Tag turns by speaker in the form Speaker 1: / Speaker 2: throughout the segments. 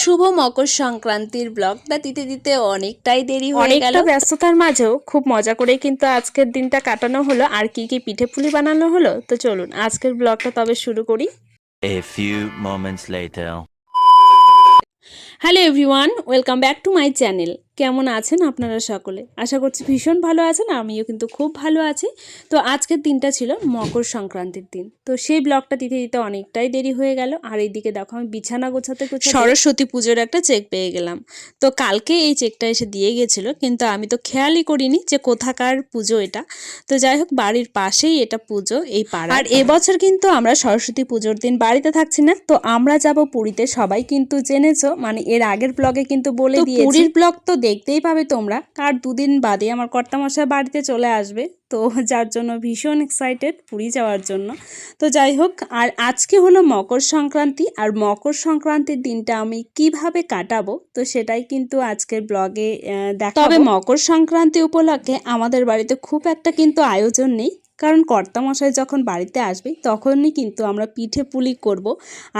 Speaker 1: শুভ মকর সংক্রান্তির ব্লগটা দিতে দিতে অনেকটাই দেরি হয়ে গেল।
Speaker 2: অনেকটা ব্যস্ততার মাঝেও খুব মজা করে কিন্তু আজকের দিনটা কাটানো হলো। আর কি কি পিঠে পুলি বানানো হলো, তো চলুন আজকের ব্লগটা তবে শুরু করি।
Speaker 3: A few moments later.
Speaker 2: Hello everyone, welcome back to my channel. কেমন আছেন আপনারা সকলে? আশা করছি ভীষণ ভালো আছেন, আমিও কিন্তু খুব ভালো আছি। তো আজকের দিনটা ছিল মকর সংক্রান্তির দিন, তো সেই ব্লগটা দিতে দিতে অনেকটাই দেরি হয়ে গেল। আর এইদিকে দেখো আমি বিছানা গোছাতে গোছাতে সরস্বতী পুজোর একটা চেক পেয়ে গেলাম। তো কালকে এই চেকটা এসে দিয়ে গেছিলো, কিন্তু আমি তো খেয়ালই করিনি যে কোথাকার পুজো এটা। তো যাই হোক, বাড়ির পাশেই এটা পুজো, এই পাড়া। আর এবছর কিন্তু আমরা সরস্বতী পুজোর দিন বাড়িতে থাকছি না, তো আমরা যাব পুরীতে। সবাই কিন্তু জেনেছো, মানে এর আগের ব্লগে কিন্তু বলে দিয়েছি। পুরীর ব্লগ তো দেখতেই পাবে তোমরা, আর দুদিন বাদে আমার কর্তামশাই বাড়িতে চলে আসবে, তো যার জন্য ভীষণ এক্সাইটেড পুরী যাওয়ার জন্য। তো যাই হোক, আর আজকে হলো মকর সংক্রান্তি, আর মকর সংক্রান্তির দিনটা আমি কিভাবে কাটাবো তো সেটাই কিন্তু আজকের ব্লগে দেখাবো। তবে মকর সংক্রান্তি উপলক্ষে আমাদের বাড়িতে খুব একটা কিন্তু আয়োজন নেই, কারণ কর্তামশাই যখন বাড়িতে আসবে তখনই কিন্তু আমরা পিঠে পুলি করব।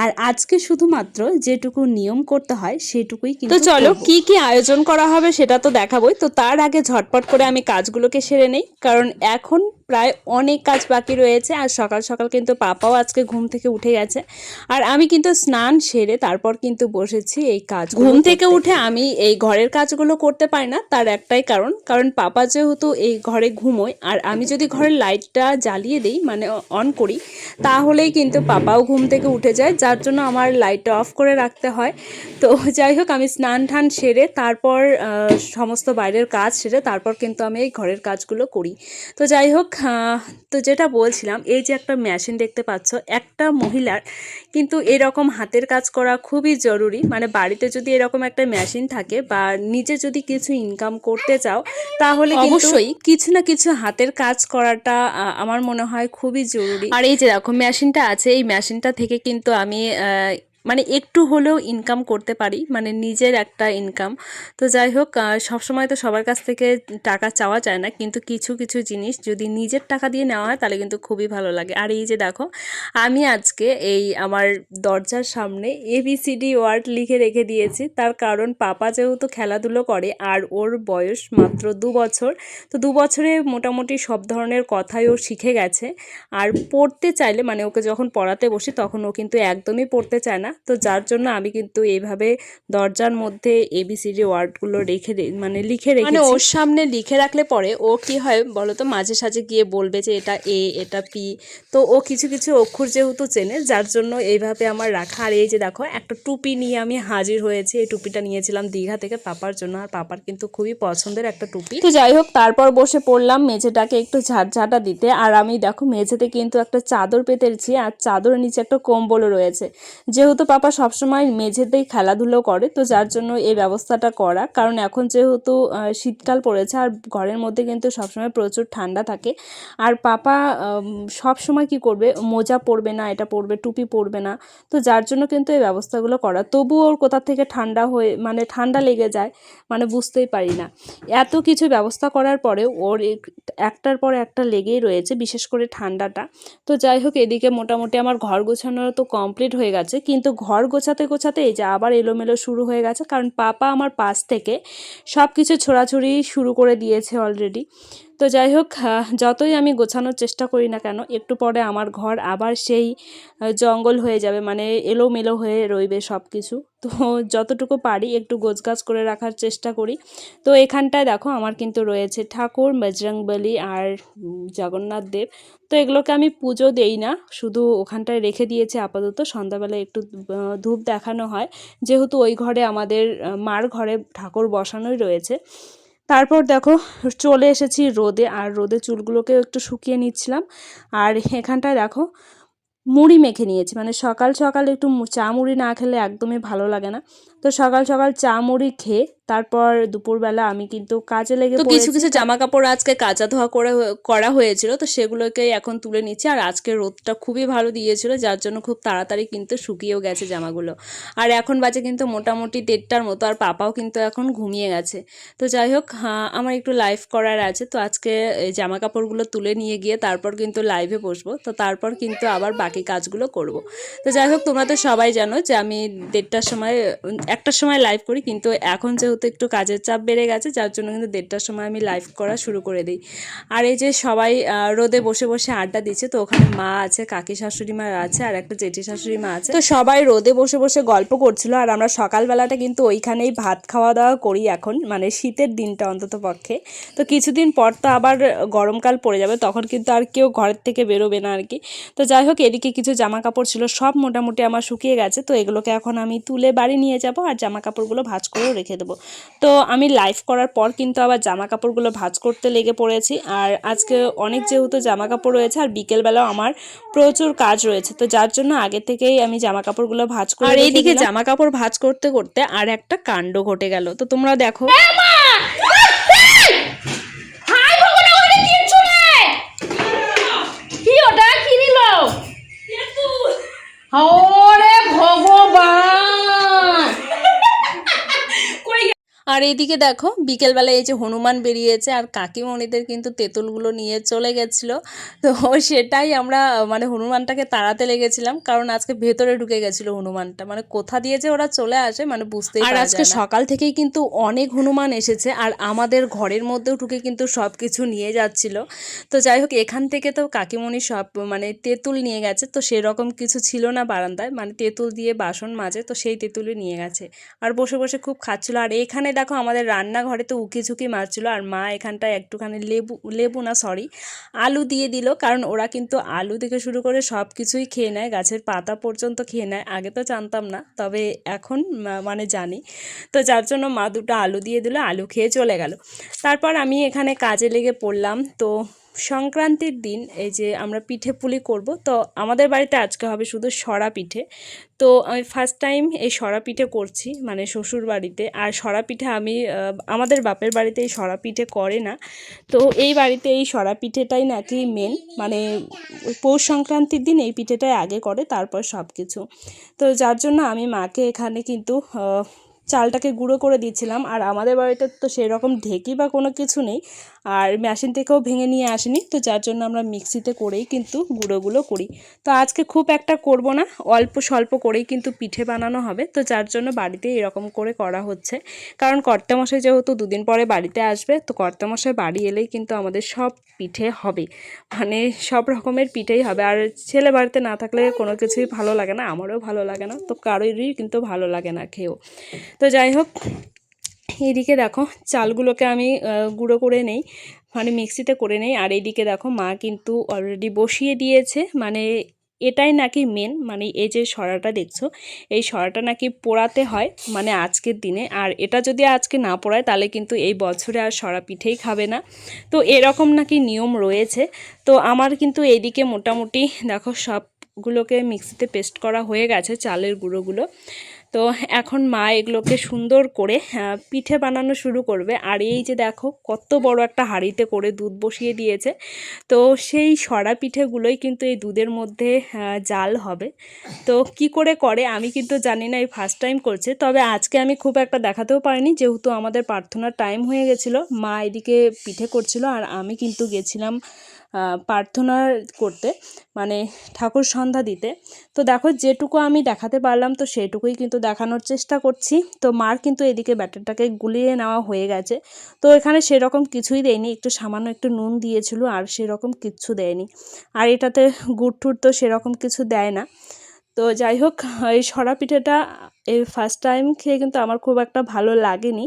Speaker 2: আর আজকে শুধুমাত্র যেটুকু নিয়ম করতে হয় সেটুকুই কিন্তু। তো চলো কি কি আয়োজন করা হবে সেটা তো দেখাবোই। তো তার আগে ঝটপট করে আমি কাজগুলোকে সেরে নেই, কারণ এখন প্রায় অনেক কাজ বাকি রয়েছে। আর সকাল সকাল কিন্তু পাপাও আজকে ঘুম থেকে উঠে গেছে, আর আমি কিন্তু স্নান সেরে তারপর কিন্তু বসেছি এই কাজ। ঘুম থেকে উঠে আমি এই ঘরের কাজগুলো করতে পারি না, তার একটাই কারণ পাপা যেহেতু এই ঘরে ঘুমোয়, আর আমি যদি ঘরের লাইটটা জ্বালিয়ে দিই মানে অন করি, তাহলেই কিন্তু পাপাও ঘুম থেকে উঠে যায়, যার জন্য আমার লাইটটা অফ করে রাখতে হয়। তো যাই হোক, আমি স্নান টান সেরে তারপর সমস্ত বাইরের কাজ সেরে তারপর কিন্তু আমি এই ঘরের কাজগুলো করি। তো যাই হোক, তো যেটা বলছিলাম, এই যে একটা মেশিন দেখতে পাচ্ছ, একটা মহিলার কিন্তু এরকম হাতের কাজ করা খুবই জরুরি। মানে বাড়িতে যদি এরকম একটা মেশিন থাকে বা নিজে যদি কিছু ইনকাম করতে চাও, তাহলে অবশ্যই কিছু না কিছু হাতের কাজ করাটা আমার মনে হয় খুবই জরুরি। আর এই যে দেখো মেশিনটা আছে, এই মেশিনটা থেকে কিন্তু আমি মানে একটু হলেও ইনকাম করতে পারি, মানে নিজের একটা ইনকাম। তো যাই হোক, সবসময় তো সবার কাছ থেকে টাকা চাওয়া যায় না, কিন্তু কিছু কিছু জিনিস যদি নিজের টাকা দিয়ে নেওয়া হয় তাহলে কিন্তু খুবই ভালো লাগে। আর এই যে দেখো, আমি আজকে এই আমার দরজার সামনে ABCD ওয়ার্ড লিখে রেখে দিয়েছি, তার কারণ পাপা যেহেতু খেলাধুলো করে আর ওর বয়স মাত্র 2 বছর, তো 2 বছরে মোটামুটি সব ধরনের কথাই ও শিখে গেছে। আর পড়তে চাইলে, মানে ওকে যখন পড়াতে বসি তখন ও কিন্তু একদমই পড়তে চায় না, তো যার জন্য আমি কিন্তু এইভাবে দরজার মধ্যে ABCD ওয়ার্ডগুলো মানে লিখে রেখেছি। মানে ওর সামনে লিখে রাখলে পরে ও কি হয় বলো তো, মাঝে সাঝে গিয়ে বলবে যে এটা A, এটা P। তো ও কিছু কিছু অক্ষর যেহেতু চেনে, যার জন্য এইভাবে আমার রাখা। আর এই যে দেখো, একটা টুপি নিয়ে আমি হাজির হয়েছি। এই টুপিটা নিয়েছিলাম দীঘা থেকে পাপার জন্য, আর পাপার কিন্তু খুবই পছন্দের একটা টুপি। তো যাই হোক, তারপর বসে পড়লাম মেঝেটাকে একটু ঝাঁটা দিতে। আর আমি দেখো মেঝেতে কিন্তু একটা চাদর পেতেছি, আর চাদরের নিচে একটা কম্বলও রয়েছে। যেহেতু পাপা সবসময় মেঝেতেই খেলাধুলো করে, তো যার জন্য এই ব্যবস্থাটা করা। কারণ এখন যেহেতু শীতকাল পড়েছে, আর ঘরের মধ্যে কিন্তু সবসময় প্রচুর ঠান্ডা থাকে। আর পাপা সব সময় কি করবে, মোজা পরবে না, এটা পরবে, টুপি পরবে না, তো যার জন্য কিন্তু এই ব্যবস্থাগুলো করা। তবুও ওর কোথা থেকে ঠান্ডা হয়ে মানে ঠান্ডা লেগে যায়, মানে বুঝতেই পারি না। এত কিছু ব্যবস্থা করার পরে ওর একটার পর একটা লেগেই রয়েছে, বিশেষ করে ঠান্ডাটা। তো যাই হোক, এদিকে মোটামুটি আমার ঘর গোছানো তো কমপ্লিট হয়ে গেছে, কিন্তু ঘর গোছাতে গোছাতে এই যে আবার এলোমেলো শুরু হয়ে গেছে, কারণ পাপা আমার পাশ থেকে সব কিছু ছোড়াছুড়ি শুরু করে দিয়েছে অলরেডি। তো যাই হোক, যতই আমি গোছানোর চেষ্টা করি না কেন, একটু পরে আমার ঘর আবার সেই জঙ্গল হয়ে যাবে, মানে এলোমেলো হয়ে রইবে সব কিছু। তো যতটুকু পারি একটু গোছগাছ করে রাখার চেষ্টা করি। তো এখানটায় দেখো আমার কিন্তু রয়েছে ঠাকুর, বজরংবলী আর জগন্নাথ দেব। তো এগুলোকে আমি পুজো দেই না, শুধু ওখানটায় রেখে দিয়েছি আপাতত। সন্ধ্যাবেলায় একটু ধূপ দেখানো হয়, যেহেতু ওই ঘরে আমাদের মার ঘরে ঠাকুর বসানোই রয়েছে। তারপর দেখো চলে এসেছি রোদে, আর রোদে চুলগুলোকে একটু শুকিয়ে নিচ্ছিলাম। আর এখানটায় দেখো মুড়ি মেখে নিয়েছি, মানে সকাল সকাল একটু চা মুড়ি না খেলে একদমই ভালো লাগে না। তো সকাল সকাল চা মুড়ি খেয়ে তারপর দুপুরবেলা আমি কিন্তু কাজে লেগে
Speaker 1: তো
Speaker 2: পড়েছি।
Speaker 1: কিছু কিছু জামা কাপড় আজকে কাচা ধোয়া করা হয়েছিল, তো সেগুলোকে এখন তুলে নিচ্ছি। আর আজকে রোদটা খুবই ভালো দিয়েছিল, যার জন্য খুব তাড়াতাড়ি কিন্তু শুকিয়েও গেছে জামাগুলো। আর এখন বাজে কিন্তু মোটামুটি 1:30টার মতো, আর পাপাও কিন্তু এখন ঘুমিয়ে গেছে। তো যাই হোক, আমার একটু লাইভ করার আছে, তো আজকে এই জামা কাপড়গুলো তুলে নিয়ে গিয়ে তারপর কিন্তু লাইভে বসবো। তো তারপর কিন্তু আবার বাকি কাজগুলো করব। তো যাই হোক, তোমরা তো সবাই জানো যে আমি 1:30টার সময় 1টার সময় লাইভ করি, কিন্তু এখন যেহেতু একটু কাজের চাপ বেড়ে গেছে, যার জন্য কিন্তু 1:30টার সময় আমি লাইভ করা শুরু করে দিই। আর এই যে সবাই রোদে বসে বসে আড্ডা দিচ্ছে, তো ওখানে মা আছে, কাকি শাশুড়ি মা আছে, আর একটা জেঠি শাশুড়ি মা আছে। তো সবাই রোদে বসে বসে গল্প করছিল, আর আমরা সকালবেলাটা কিন্তু ওইখানেই ভাত খাওয়া দাওয়া করি এখন, মানে শীতের দিনটা অন্তত পক্ষে। তো কিছুদিন পর তো আবার গরমকাল পড়ে যাবে, তখন কিন্তু আর কেউ ঘরের থেকে বেরোবে না আর কি। তো যাই হোক, এদিকে কিছু জামা কাপড় ছিল, সব মোটামুটি আমার শুকিয়ে গেছে। তো এগুলোকে এখন আমি তুলে বাড়ি নিয়ে যাব, আর জামা কাপড়গুলো ভাঁজ করেও রেখে দেবো। তো আমি লাইভ করার পর কিন্তু আবার জামা কাপড়গুলো ভাঁজ করতে লেগে পড়েছি। আর আজকে অনেক যেহেতু জামা কাপড় রয়েছে, আর বিকেলবেলাও আমার প্রচুর কাজ রয়েছে, তো যার জন্য আগে থেকেই আমি জামা কাপড়গুলো ভাঁজ করে। আর এইদিকে জামা কাপড় ভাঁজ করতে করতে আর একটা কাণ্ড ঘটে গেল, তো তোমরা দেখো।
Speaker 4: ওরে ভগবান!
Speaker 1: আর এইদিকে দেখো, বিকেলবেলা এই যে হনুমান বেরিয়েছে, আর কাকিমণিদের কিন্তু তেঁতুলগুলো নিয়ে চলে গেছিলো। তো সেটাই আমরা মানে হনুমানটাকে তাড়াতে লেগেছিলাম, কারণ আজকে ভেতরে ঢুকে গেছিলো হনুমানটা, মানে কোথা দিয়ে যে ওরা চলে আসে মানে বুঝতেই পারা যায় না। আর আজকে সকাল থেকেই কিন্তু অনেক হনুমান এসেছে, আর আমাদের ঘরের মধ্যেও ঢুকে কিন্তু সব কিছু নিয়ে যাচ্ছিল। তো যাই হোক, এখান থেকে তো কাকিমণি সব মানে তেঁতুল নিয়ে গেছে, তো সেরকম কিছু ছিল না বারান্দায়, মানে তেঁতুল দিয়ে বাসন মাজে, তো সেই তেঁতুলই নিয়ে গেছে। আর বসে বসে খুব খাচ্ছিল। আর এখানে দেখো, আমাদের রান্নাঘরে তো উকি ঝুঁকি মারছিল, আর মা এখানটায় একটুখানি আলু দিয়ে দিল, কারণ ওরা কিন্তু আলু থেকে শুরু করে সব কিছুই খেয়ে নেয়, গাছের পাতা পর্যন্ত খেয়ে নেয়। আগে তো জানতাম না, তবে এখন মানে জানি। তো যার জন্য মা 2টা আলু দিয়ে দিল, আলু খেয়ে চলে গেল। তারপর আমি এখানে কাজে লেগে পড়লাম। তো সংক্রান্তির দিন এই যে আমরা পিঠে পুলি করব, তো আমাদের বাড়িতে আজকে হবে শুধু সরা পিঠে। তো আমি ফার্স্ট টাইম এই সরা পিঠে করছি, মানে শ্বশুর বাড়িতে। আর সরা পিঠে আমি আমাদের বাপের বাড়িতে এই সরা পিঠে করে না, তো এই বাড়িতে এই সরা পিঠেটাই নাকি মেন, মানে পৌষ সংক্রান্তির দিন এই পিঠেটাই আগে করে, তারপর সব কিছু। তো যার জন্য আমি মাকে এখানে কিন্তু চালটাকে গুঁড়ো করে দিচ্ছিলাম। আর আমাদের বাড়িতে তো সেই রকম ঢেকি বা কোনো কিছু নেই, আর মেশিন থেকেও ভেঙে নিয়ে আসেনি, তো যার জন্য আমরা মিক্সিতে করেই কিন্তু গুঁড়োগুলো করি। তো আজকে খুব একটা করব না, অল্প স্বল্প করেই কিন্তু পিঠে বানানো হবে, তো যার জন্য বাড়িতে এরকম করে করা হচ্ছে। কারণ কর্তামশাই যেহেতু 2 দিন পরে বাড়িতে আসবে, তো কর্তামশাই বাড়ি এলেই কিন্তু আমাদের সব পিঠে হবে, মানে সব রকমের পিঠেই হবে। আর ছেলে বাড়িতে না থাকলে কোনো কিছুই ভালো লাগে না, আমারও ভালো লাগে না, তো কারোরই কিন্তু ভালো লাগে না খেয়েও। তো যাই হোক, এদিকে দেখো চালগুলোকে আমি গুঁড়ো করে নেই, মানে মিক্সিতে করে নেই। আর এইদিকে দেখো মা কিন্তু অলরেডি বসিয়ে দিয়েছে, মানে এটাই নাকি মেন, মানে এই যে সরাটা দেখছো, এই সরাটা নাকি পোড়াতে হয় মানে আজকের দিনে। আর এটা যদি আজকে না পোড়ায়, তাহলে কিন্তু এই বছরে আর সরা পিঠেই খাবে না, তো এরকম নাকি নিয়ম রয়েছে। তো আমার কিন্তু এইদিকে মোটামুটি দেখো সবগুলোকে মিক্সিতে পেস্ট করা হয়ে গেছে, চালের গুঁড়োগুলো। তো এখন মা এগুলোকে সুন্দর করে পিঠে বানানো শুরু করবে। আর এই যে দেখো কত বড় একটা হাঁড়িতে করে দুধ বসিয়ে দিয়েছে, তো সেই সরা পিঠেগুলোই কিন্তু এই দুধের মধ্যে জাল হবে। তো কি করে আমি কিন্তু জানি না, এই ফার্স্ট টাইম করছে। তবে আজকে আমি খুব একটা দেখাতেও পারিনি, যেহেতু আমাদের প্রার্থনার টাইম হয়ে গেছিলো, মা এদিকে পিঠে করছিল, আর আমি কিন্তু গেছিলাম প্রার্থনা করতে, মানে ঠাকুর সন্ধ্যা দিতে। তো দেখো যেটুকু আমি দেখাতে পারলাম, তো সেটুকুই কিন্তু দেখানোর চেষ্টা করছি। তো মার কিন্তু এদিকে ব্যাটারটাকে গুলিয়ে নেওয়া হয়ে গেছে, তো এখানে সেরকম কিছুই দেয়নি, একটু সামান্য একটু নুন দিয়েছিল, আর সেরকম কিচ্ছু দেয়নি। আর এটাতে গুড় টুড় তো সেরকম কিছু দেয় না। তো যাই হোক, এই সরা পিঠেটা এই ফার্স্ট টাইম খেয়ে কিন্তু আমার খুব একটা ভালো লাগেনি,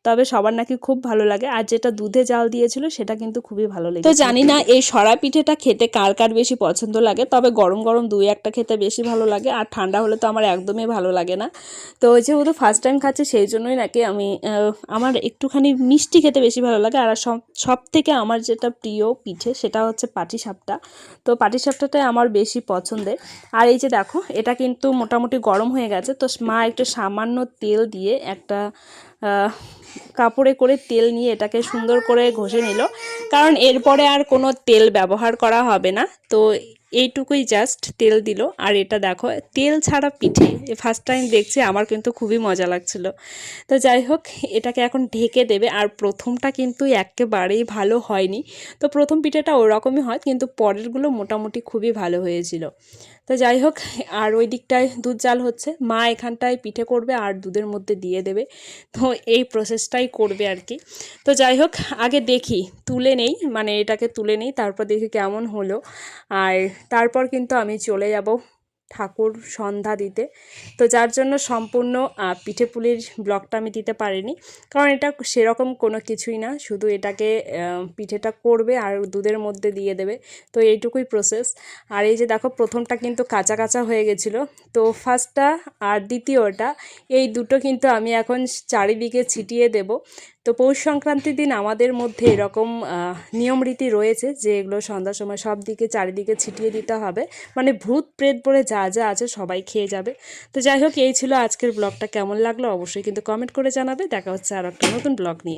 Speaker 1: তবে সবার নাকি খুব ভালো লাগে। আর যেটা দুধে জাল দিয়েছিল সেটা কিন্তু খুবই ভালো লেগেছে। তো জানি না এই সরা পিঠেটা খেতে কার কার বেশি পছন্দ লাগে, তবে গরম গরম 2-1টা খেতে বেশি ভালো লাগে, আর ঠান্ডা হলে তো আমার একদমই ভালো লাগে না। তো যেহেতু ফার্স্ট টাইম খাচ্ছি, সেই জন্যই নাকি আমি আমার একটুখানি মিষ্টি খেতে বেশি ভালো লাগে। আর সব থেকে আমার যেটা প্রিয় পিঠে সেটা হচ্ছে পাটিসাপটা, তো পাটিসাপটাটাই আমার বেশি পছন্দের। আর এই যে দেখো, এটা কিন্তু মোটামুটি গরম হয়ে গেছে, তো মা
Speaker 2: একটু সামান্য তেল দিয়ে একটা কাপড়ে করে তেল নিয়ে এটাকে সুন্দর করে ঘষে নিল, কারণ এরপরে আর কোনো তেল ব্যবহার করা হবে না। তো এইটুকুই জাস্ট তেল দিল। আর এটা দেখো তেল ছাড়া পিঠে ফার্স্ট টাইম দেখছি, আমার কিন্তু খুবই মজা লাগছিল। তো যাই হোক, এটাকে এখন ঢেকে দেবে। আর প্রথমটা কিন্তু একেবারেই ভালো হয়নি, তো প্রথম পিঠেটা ওরকমই হয়, কিন্তু পরেরগুলো মোটামুটি খুবই ভালো হয়েছিল। তো যাই হোক, আর ওই দিকটায় দুধ জাল হচ্ছে, মা এখানটায় পিঠে করবে আর দুধের মধ্যে দিয়ে দেবে। তো এই প্রসেসটাই করবে আর কি। তো যাই হোক, আগে দেখি তুলে নেই, মানে এটাকে তুলে নেই, তারপর দেখি কেমন হলো। আর তারপর কিন্তু আমি চলে যাব ঠাকুর সন্ধ্যা দিতে। তো যার জন্য সম্পূর্ণ পিঠে পুলির ব্লগটা আমি দিতে পারিনি, কারণ এটা সেরকম কোনো কিছুই না, শুধু এটাকে পিঠেটা করবে আর দুধের মধ্যে দিয়ে দেবে। তো এইটুকুই প্রসেস। আর এই যে দেখো প্রথমটা কিন্তু কাঁচা কাঁচা হয়ে গেছিলো, তো ফার্স্টটা আর দ্বিতীয়টা এই দুটো কিন্তু আমি এখন চারিদিকে ছিটিয়ে দেব। তো পৌষ সংক্রান্তির দিন আমাদের মধ্যে এরকম নিয়ম রীতি রয়েছে যে এগুলো সন্ধ্যার সময় সব দিকে চারিদিকে ছিটিয়ে দিতে হবে, মানে ভূত প্রেত বলে যা যা আছে সবাই খেয়ে যাবে। তো যাই হোক, এই ছিল আজকের ব্লগটা। কেমন লাগলো অবশ্যই কিন্তু কমেন্ট করে জানাবে। দেখা হচ্ছে আর একটা নতুন ব্লগ নিয়ে।